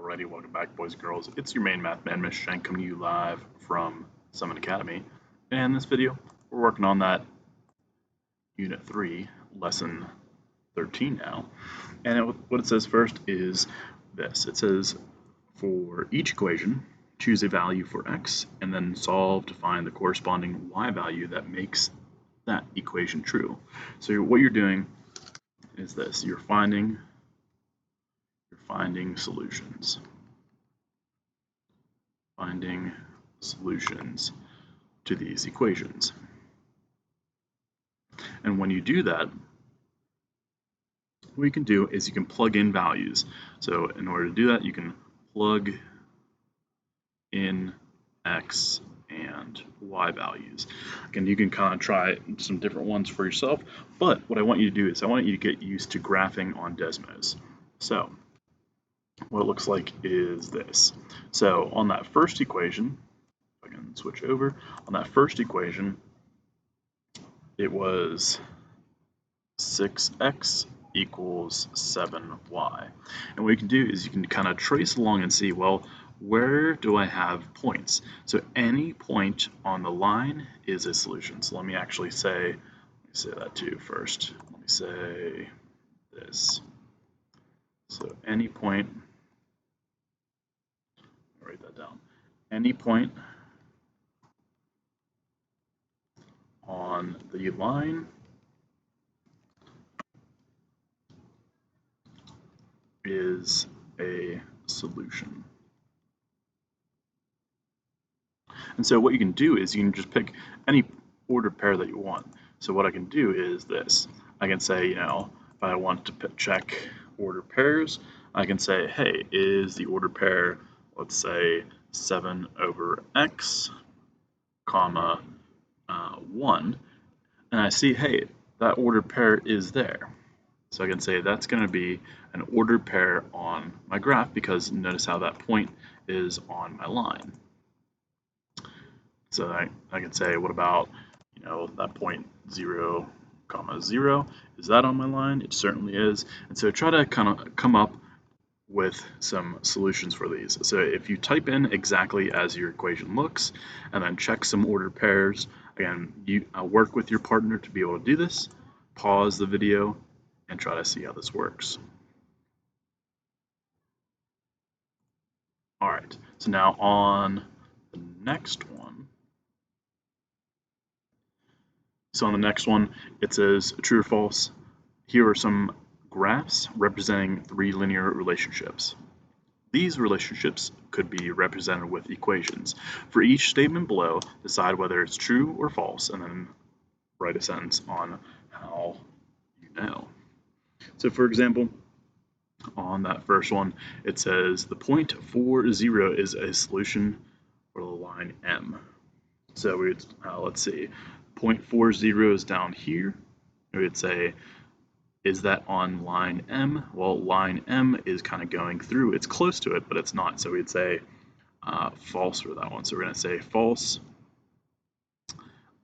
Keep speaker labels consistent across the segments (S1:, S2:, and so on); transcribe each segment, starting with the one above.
S1: Alrighty, welcome back, boys and girls. It's your main math man, Mr. Shank, coming to you live from Summon Academy. And in this video, we're working on that Unit 3, Lesson 13 now. And what it says first is this. It says, for each equation, choose a value for x, and then solve to find the corresponding y value that makes that equation true. So what you're doing is this. You're finding solutions. Finding solutions to these equations. And when you do that, what you can do is you can plug in values. So in order to do that, you can plug in x and y values. Again, you can kind of try some different ones for yourself, but what I want you to do is I want you to get used to graphing on Desmos. So what it looks like is this. So on that first equation, if I can switch over, on that first equation, it was 6x equals 7y. And what you can do is you can kind of trace along and see, well, where do I have points? So any point on the line is a solution. So let me actually say that too first. Let me say this. So any point, I'll write that down. Any point on the line is a solution. And so what you can do is you can just pick any ordered pair that you want. So what I can do is this. I can say, if I want to check ordered pairs, I can say, hey, is the ordered pair, let's say 7 over x, comma 1, and I see, hey, that ordered pair is there. So I can say that's going to be an ordered pair on my graph because notice how that point is on my line. So I can say, what about, that point 0, comma 0? Is that on my line? It certainly is. And so try to kind of come up with some solutions for these. So if you type in exactly as your equation looks and then check some ordered pairs, again, you work with your partner to be able to do this. Pause the video and try to see how this works. All right, so now on the next one. So on the next one, it says true or false. Here are some graphs representing 3 linear relationships. These relationships could be represented with equations. For each statement below, decide whether it's true or false, and then write a sentence on how you know. So for example, on that first one, it says the point 4, 0 is a solution for the line M. So we would, let's see, 0.40 is down here. We would say, is that on line M? Well, line M is kind of going through. It's close to it, but it's not. So we'd say false for that one. So we're going to say false.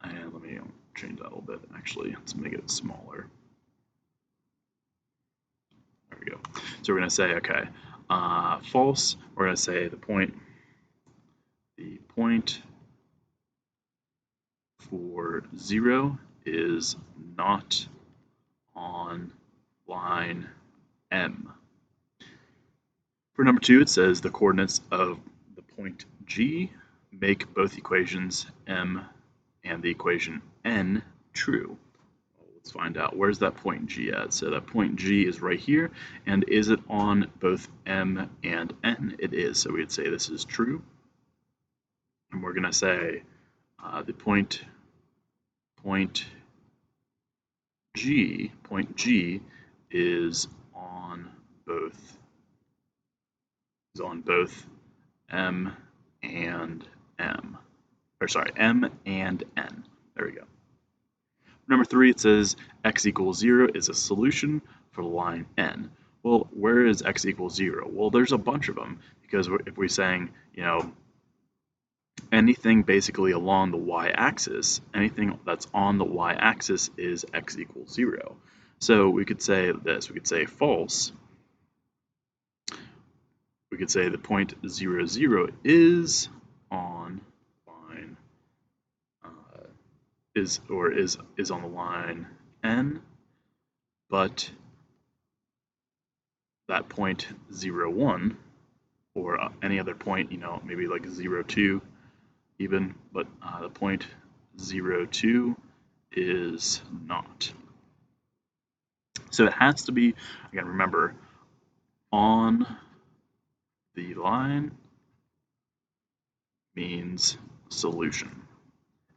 S1: And let me change that a little bit. Actually, let's make it smaller. There we go. So we're going to say, okay, false. We're going to say the point 0 is not on line M. For number 2, it says the coordinates of the point G make both equations M and the equation N true. Well, let's find out, where's that point G at? So that point G is right here, and is it on both M and N? It is, so we'd say this is true. And we're going to say the point G is on both M and M. Or sorry, M and N. There we go. Number 3, it says x equals 0 is a solution for the line N. Well, where is x equals 0? Well, there's a bunch of them, because if we're saying, anything basically along the y-axis, anything that's on the y-axis is x equals 0. So we could say this, we could say false. we could say the point 0, 0 is on line is on the line n, but that point 0, 1 or any other point, maybe like 0, 2 even, but the point 0, 2 is not. So it has to be, again, remember, on the line means solution.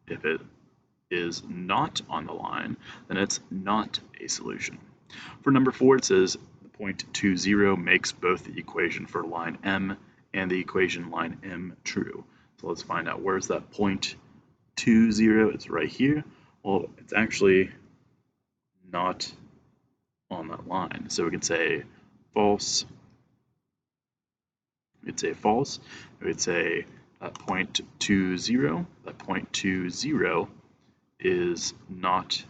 S1: If it is not on the line, then it's not a solution. For number 4, it says the point 2, 0 makes both the equation for line M and the equation line M true. So let's find out, where's that point 2, 0? It's right here. Well, it's actually not on that line. So we can say false. We'd say false. We'd say that point 2, 0. That point 2, 0 is not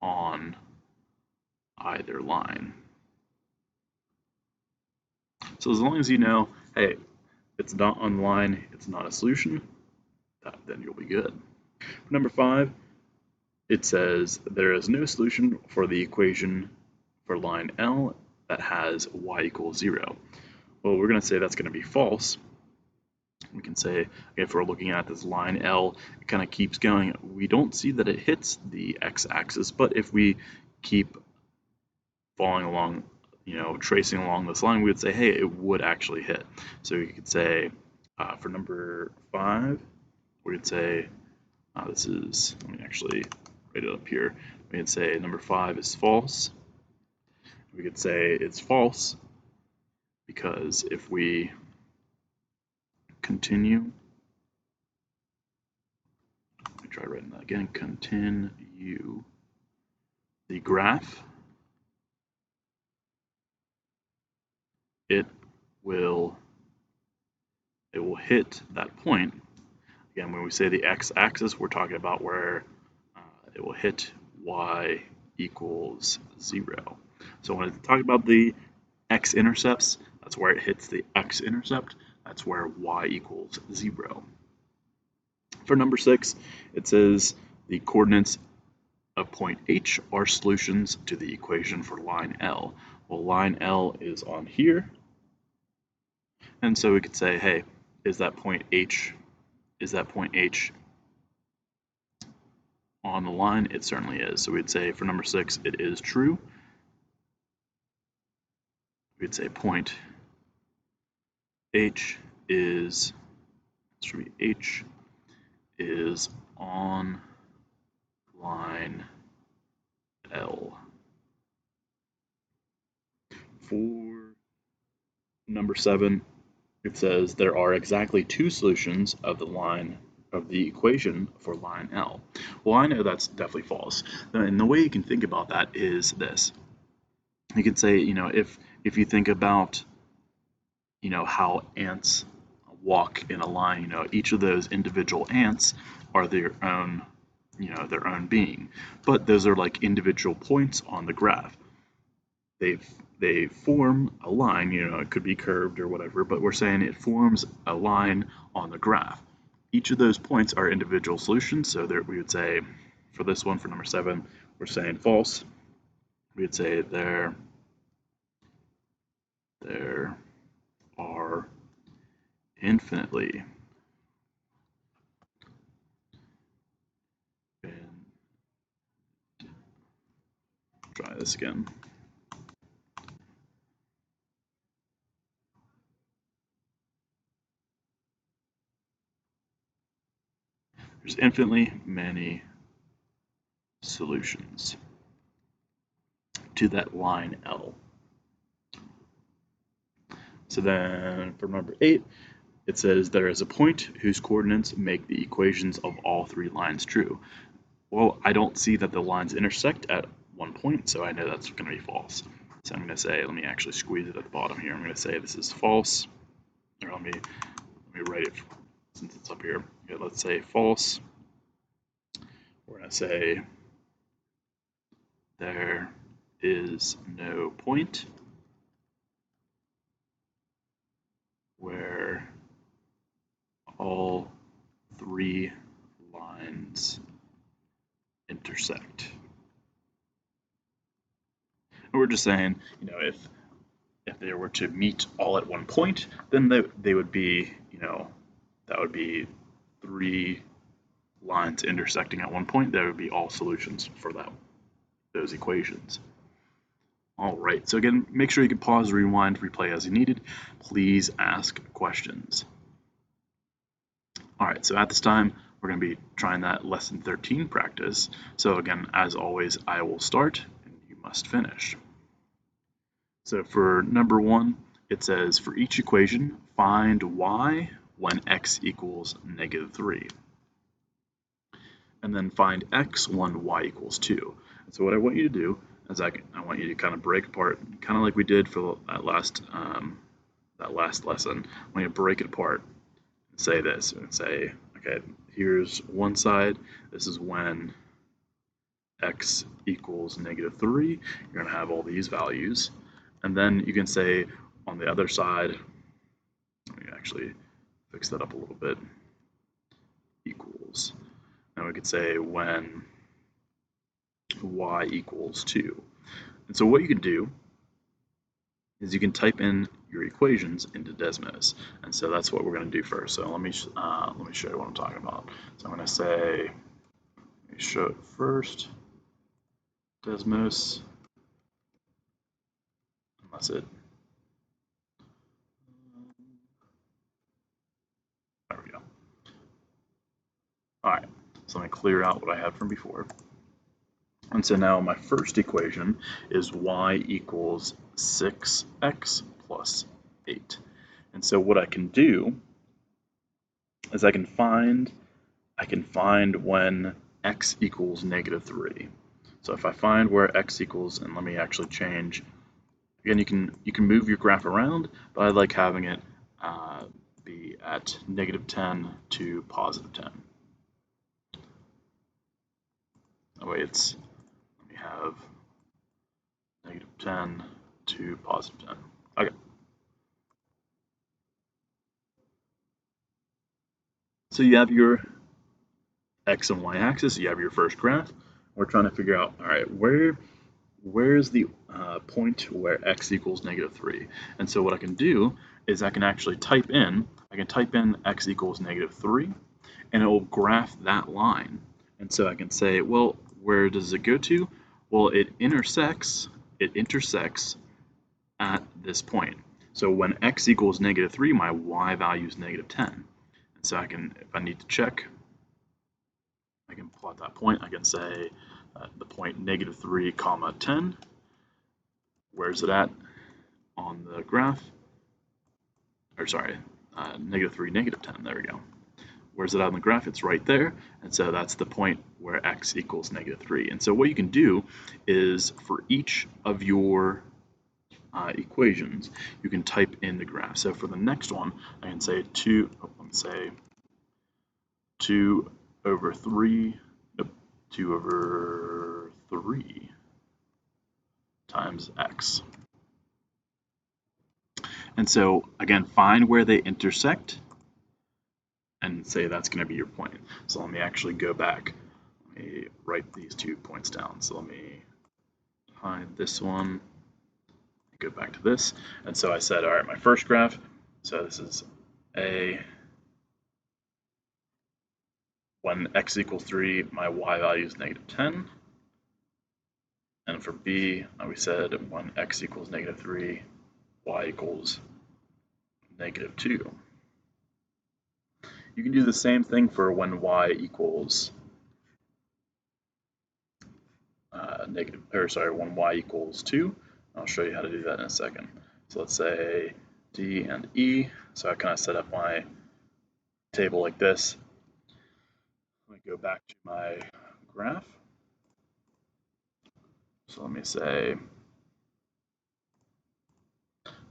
S1: on either line. So as long as you know, hey, it's not on the line, it's not a solution, then you'll be good. For number 5, it says there is no solution for the equation for line L that has y equals 0. Well, we're going to say that's going to be false. We can say, if we're looking at this line L, it kind of keeps going. We don't see that it hits the x-axis, but if we keep following along, tracing along this line, we would say, hey, it would actually hit. So we could say, for number 5, we could say, let me actually write it up here. We could say number 5 is false. We could say it's false because if we continue, let me try writing that again, continue the graph, it will hit that point. Again, when we say the x-axis, we're talking about where it will hit y equals 0. So when I talk about the x-intercepts, that's where it hits the x-intercept. That's where y equals 0. For number 6, it says the coordinates of point H are solutions to the equation for line L. Well, line L is on here. And so we could say, hey, is that point H on the line? It certainly is. So we'd say for number 6, it is true. We'd say point H is on line L. For number 7, it says there are exactly 2 solutions of the equation for line L. Well, I know that's definitely false. And the way you can think about that is this. You could say, if you think about, how ants walk in a line, each of those individual ants are their own being. But those are like individual points on the graph. They form a line, it could be curved or whatever, but we're saying it forms a line on the graph. Each of those points are individual solutions, so there we would say, for this one, for number 7, we're saying false. We would say there are infinitely try this again. There's infinitely many solutions to that line L. So then for number 8, it says there is a point whose coordinates make the equations of all 3 lines true. Well, I don't see that the lines intersect at one point, so I know that's going to be false. So I'm going to say, let me actually squeeze it at the bottom here. I'm going to say this is false. Or let me write it since it's up here. Okay, let's say false. We're going to say there is no point three lines intersect. And we're just saying, you know, if they were to meet all at one point, then they would be, you know, that would be three lines intersecting at one point. That would be all solutions for those equations. All right, so again, make sure you can pause, rewind, replay as you needed. Please ask questions. All right, so at this time, we're going to be trying that lesson 13 practice. So again, as always, I will start and you must finish. So for number 1, it says for each equation, find y when x equals -3. And then find x when y equals 2. And so what I want you to do is I want you to kind of break apart, kind of like we did for that last lesson. I want you to break it apart and say this, and say, okay, here's one side. This is when x equals -3. You're going to have all these values. And then you can say on the other side, let me actually fix that up a little bit, equals. And we could say when y equals 2. And so what you can do is you can type in your equations into Desmos. And so that's what we're going to do first. So let me show you what I'm talking about. So I'm going to say, let me show it first, Desmos, and that's it. There we go. All right, so let me clear out what I had from before. And so now my first equation is y equals 6x plus 8. And so what I can do is I can find when x equals -3. So if I find where x equals, and let me actually change, again, you can move your graph around, but I like having it be at -10 to +10. That way it's, we have -10 to +10. Okay. So you have your x and y axis, you have your first graph. We're trying to figure out, all right, where's the point where x equals -3? And so what I can do is I can actually type in x equals -3, and it will graph that line. And so I can say, well, where does it go to? Well, it intersects at this point. So when x equals -3, my y value is -10. And so I can, if I need to check, I can plot that point. I can say the point -3, 10. Where's it at on the graph? Or sorry, -3, -10. There we go. Where's it on the graph? It's right there. And so that's the point where x equals -3. And so what you can do is for each of your equations, you can type in the graph. So for the next one, I can say 2 over 3 times x. And so again, find where they intersect and say that's going to be your point. So let me actually go back. Let me write these 2 points down. So let me hide this one, go back to this. And so I said, all right, my first graph, so this is A. When x equals 3, my y value is -10. And for B, we said when x equals -3, y equals -2. You can do the same thing for when y equals when y equals 2. I'll show you how to do that in a second. So let's say D and E. So I kind of set up my table like this. Let me go back to my graph. So let me say,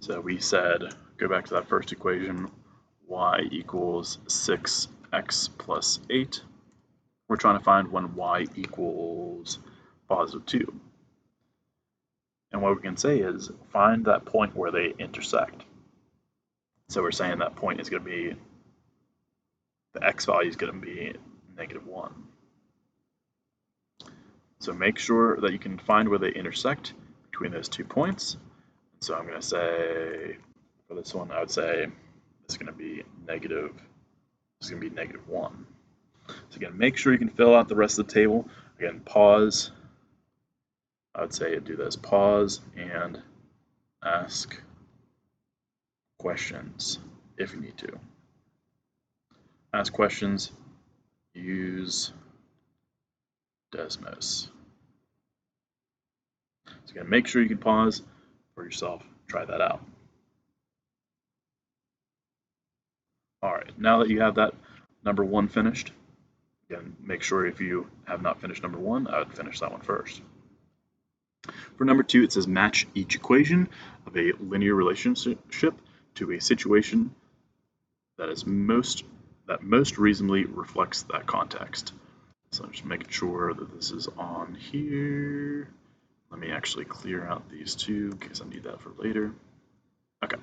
S1: so we said, go back to that first equation, y equals 6x plus 8. We're trying to find when y equals +2. And what we can say is find that point where they intersect. So we're saying that point is going to be the x value is going to be -1. So make sure that you can find where they intersect between those 2 points. So I'm going to say, for this one, I would say this is going to be -1. So again, make sure you can fill out the rest of the table. Again, pause. I would say do this, pause and ask questions if you need to. Ask questions, use Desmos. So again, make sure you can pause for yourself, try that out. All right, now that you have that number 1 finished, again, make sure if you have not finished number 1, I would finish that one first. For number 2, it says match each equation of a linear relationship to a situation that most reasonably reflects that context. So I'm just making sure that this is on here. Let me actually clear out these 2 in case I need that for later. Okay.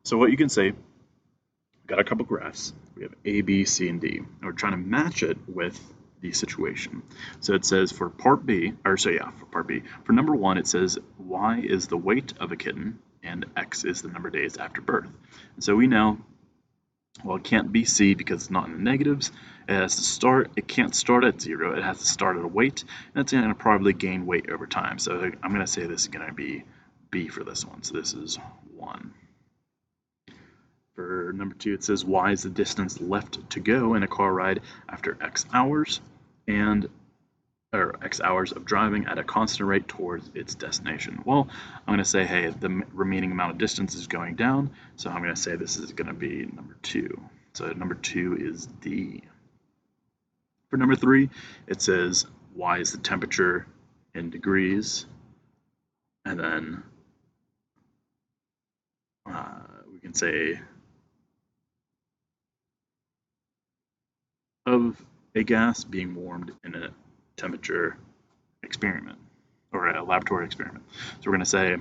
S1: So what you can say, we've got a couple graphs. We have A, B, C, and D. And we're trying to match it with the situation. So it says for part B, for part B, for number 1, it says Y is the weight of a kitten and X is the number of days after birth. And so we know, well, it can't be C because it's not in the negatives. It can't start at 0. It has to start at a weight, and it's going to probably gain weight over time. So I'm going to say this is going to be B for this one. So this is 1. For number 2, it says Y is the distance left to go in a car ride after X hours, or X hours of driving at a constant rate towards its destination. Well, I'm going to say, hey, the remaining amount of distance is going down, so I'm going to say this is going to be number 2. So number 2 is D. For number 3, it says Y is the temperature in degrees, and then we can say of a gas being warmed in a temperature experiment or a laboratory experiment. So we're going to say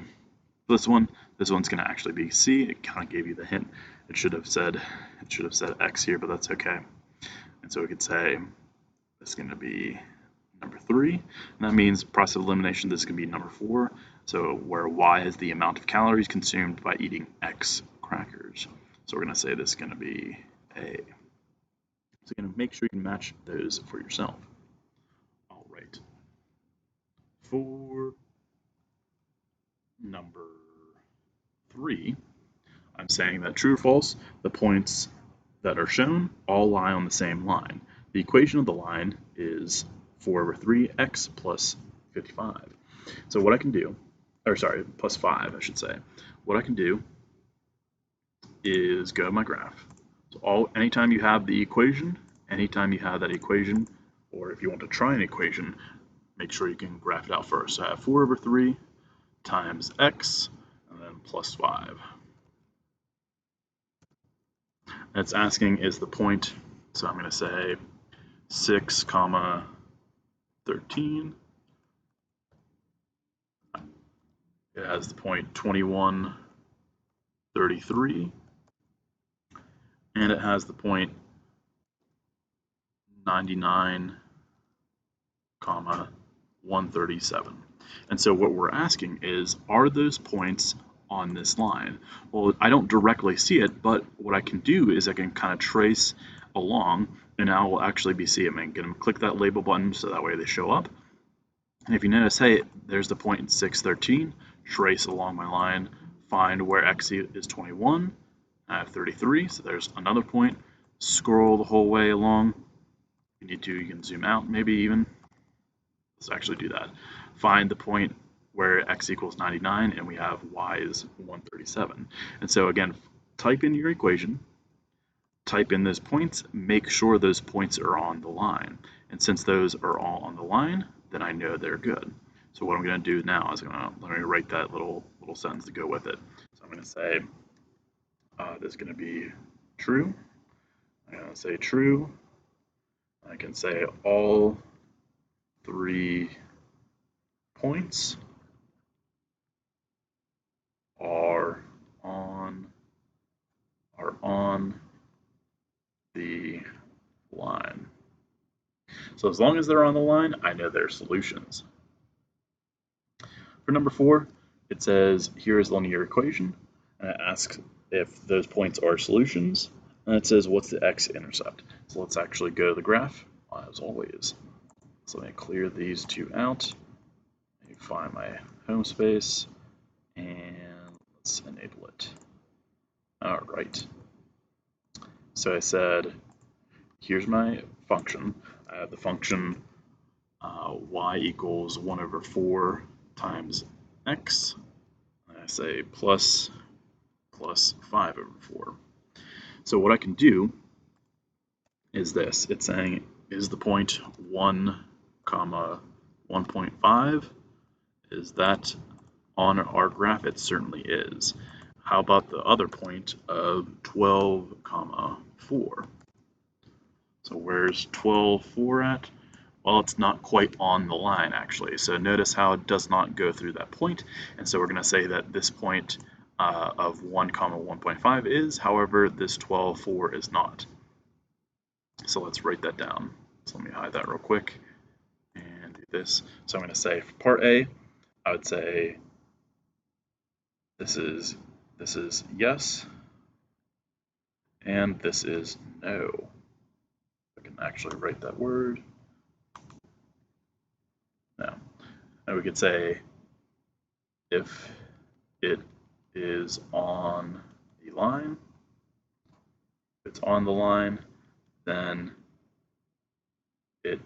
S1: this one's going to actually be C. It kind of gave you the hint. It should have said X here, but that's okay. And so we could say this is going to be number 3, and that means process of elimination. This is going to be number 4. So where Y is the amount of calories consumed by eating X crackers. So we're going to say this is going to be A. So you're going to make sure you can match those for yourself. All right. For number 3, I'm saying that true or false, the points that are shown all lie on the same line. The equation of the line is 4/3x plus 55. So what I can do, plus 5, I should say. What I can do is go to my graph. So anytime you have that equation, or if you want to try an equation, make sure you can graph it out first. So I have 4/3 times x, and then plus 5. And it's asking is the point, so I'm going to say 6, 13. It has the point 21, 33. And it has the point 99, 137. And so what we're asking is, are those points on this line? Well, I don't directly see it, but what I can do is I can kind of trace along, and I will actually be seeing them. I'm going to click that label button so that way they show up. And if you notice, hey, there's the point in 613, trace along my line, find where x is 21, I have 33, so there's another point, scroll the whole way along. If you need to, you can zoom out maybe even. Let's actually do that. Find the point where x equals 99, and we have y is 137. And so again, type in your equation, type in those points, make sure those points are on the line. And since those are all on the line, then I know they're good. So what I'm going to do now is let me write that little sentence to go with it. So I'm going to say this is going to be true. I'm going to say true. I can say all 3 points are on the So as long as they're on the line, I know they're solutions. For number 4, it says, here is a linear equation, and it asks if those points are solutions, and it says, what's the x-intercept? So let's actually go to the graph, as always. So let me clear these two out. Let me find my home space, and let's enable it. All right. So I said, here's my function. I have the function y equals 1 over 4 times x. And I say plus 5 over 4. So what I can do is this. It's saying, is the point 1, 1.5? Is that on our graph? It certainly is. How about the other point of 12, 4? So where's 12, 4 at? Well, it's not quite on the line, actually. So notice how it does not go through that point. And so we're going to say that this point of 1, 1.5 is, however, this 12, 4 is not. So let's write that down. So let me hide that real quick and do this. So I'm going to say for part A, I would say this is yes, and this is no. I can actually write that word. No. And we could say if it is on the line, if it's on the line, then it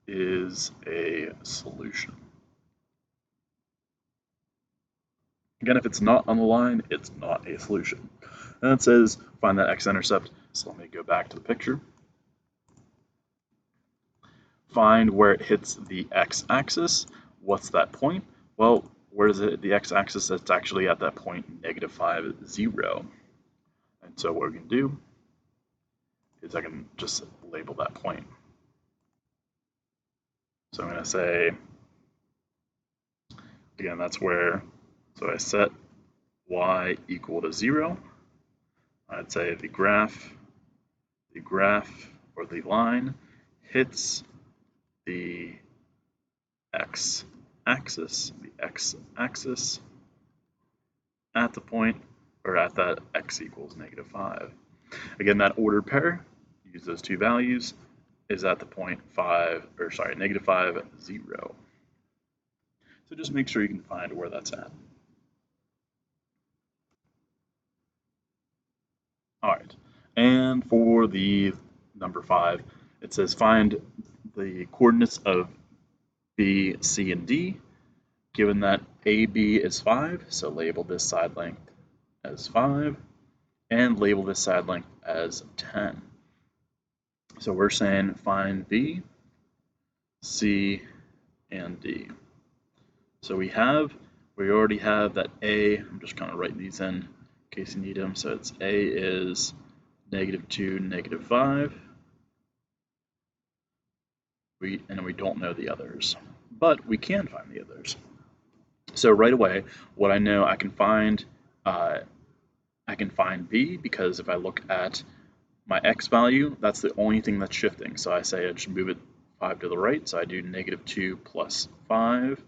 S1: is a solution. Again, if it's not on the line, it's not a solution. And it says find that x-intercept. So let me go back to the picture. Find where it hits the x-axis. What's that point? Well, where is it the x-axis? It's actually at that point -5, 0. And so what we can do is I can just label that point. So I'm going to say, again, that's where, so I set y equal to 0. I'd say the graph or the line hits the x-axis, at the point, or at that x equals -5. Again, that ordered pair, use those two values, is at the point -5, 0. So just make sure you can find where that's at. All right, and for the number 5, it says find the coordinates of B, C, and D, given that AB is 5, so label this side length as 5, and label this side length as 10. So we're saying find B, C, and D. So we already have that A. I'm just kind of writing these in case you need them. So it's A is -2, -5. And we don't know the others, but we can find the others. So right away, what I know, I can find B, because if I look at my x value, that's the only thing that's shifting. So I say I just move it 5 to the right. So I do -2 plus 5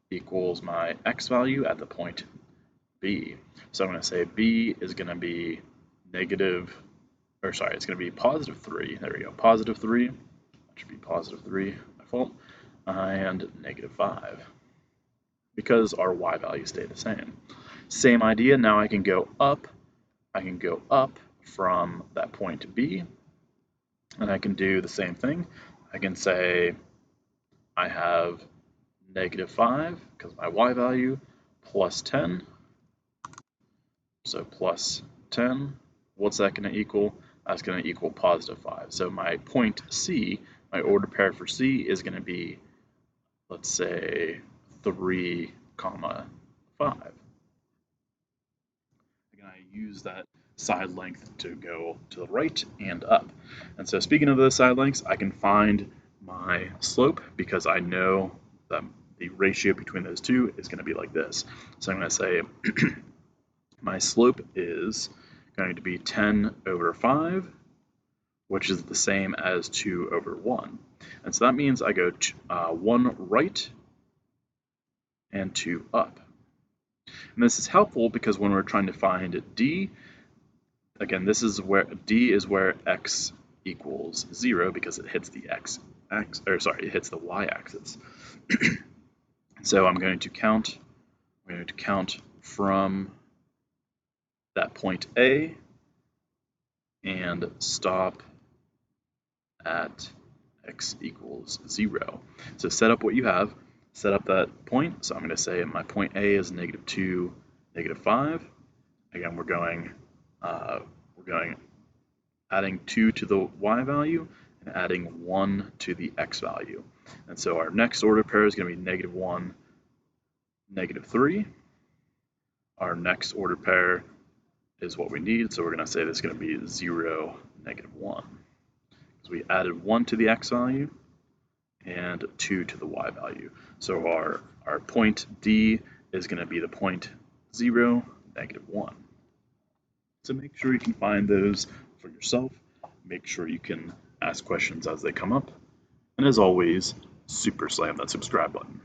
S1: equals my x value at the point B. So I'm going to say B is going to be it's going to be +3. There we go, +3. It should be +3, my fault, and -5, because our y values stay the same. Same idea, now I can go up. From that point to B, and I can do the same thing. I can say I have -5, because my y value, plus 10. So plus 10, what's that going to equal? That's going to equal +5. So my point C, my order pair for C is going to be, let's say, 3, 5. Again, I use that side length to go to the right and up. And so speaking of those side lengths, I can find my slope because I know that the ratio between those two is going to be like this. So I'm going to say my slope is going to be 10 over 5, which is the same as 2 over 1. And so that means I go 1 right and 2 up. And this is helpful because when we're trying to find d, again, this is where d is where x equals 0 because it hits the it hits the y-axis. So I'm going to count from that point A and stop at x equals 0. So set up what you have, set up that point. So I'm going to say my point A is -2, -5. Again, we're going adding 2 to the y value and adding 1 to the x value. And so our next order pair is going to be -1, -3. Our next order pair is what we need, so we're going to say this is going to be 0, -1. So we added 1 to the x value and 2 to the y value. So our point D is going to be the point 0, -1. So make sure you can find those for yourself. Make sure you can ask questions as they come up. And as always, super slam that subscribe button.